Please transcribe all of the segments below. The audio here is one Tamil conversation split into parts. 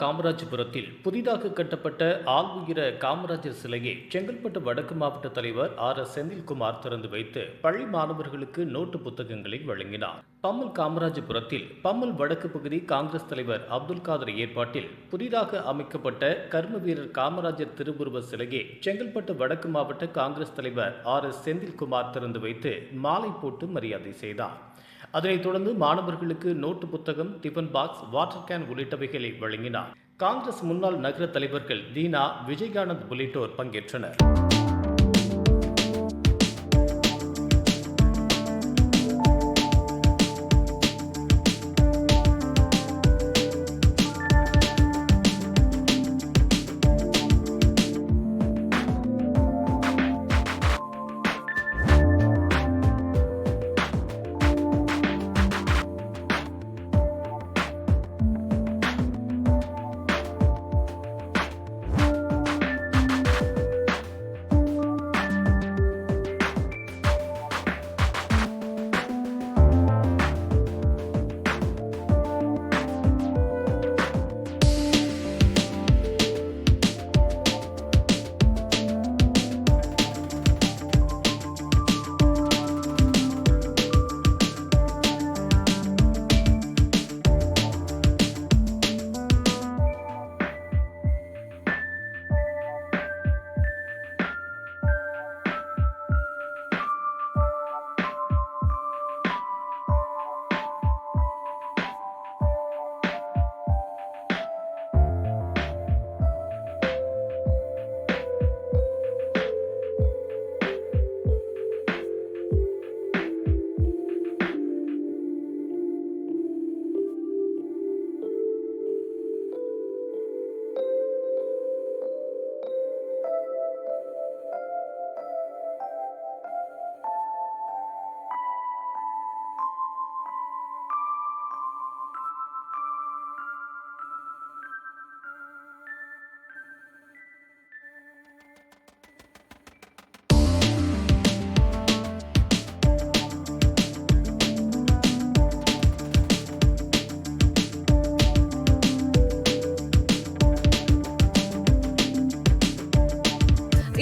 காமராஜபுரத்தில் புதிதாக கட்டப்பட்ட ஆள்உயிர காமராஜர் சிலையை செங்கல்பட்டு வடக்கு மாவட்ட தலைவர் RS செந்தில்குமார் திறந்து வைத்து பள்ளி மாணவர்களுக்கு நோட்டு புத்தகங்களை வழங்கினார். பம்மல் காமராஜபுரத்தில் பம்மல் வடக்கு பகுதி காங்கிரஸ் தலைவர் அப்துல் காதர் ஏற்பாட்டில் புதிதாக அமைக்கப்பட்ட கர்ம வீரர் காமராஜர் திருவுருவ சிலையை செங்கல்பட்டு வடக்கு மாவட்ட காங்கிரஸ் தலைவர் RS செந்தில்குமார் திறந்து வைத்து மாலை போட்டு மரியாதை செய்தார். அதனைத் தொடர்ந்து மாணவர்களுக்கு நோட்டு புத்தகம், டிஃபன் பாக்ஸ், வாட்டர் கேன் உள்ளிட்டவைகளை வழங்கினார். காங்கிரஸ் முன்னாள் நகர தலைவர்கள் தீனா, விஜயகானந்த் உள்ளிட்டோர் பங்கேற்றனர்.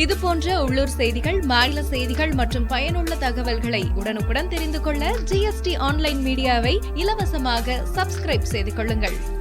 இதுபோன்ற உள்ளூர் செய்திகள், மாநில செய்திகள் மற்றும் பயனுள்ள தகவல்களை உடனுக்குடன் தெரிந்து கொள்ள GST ஆன்லைன் மீடியாவை இலவசமாக சப்ஸ்கிரைப் செய்து கொள்ளுங்கள்.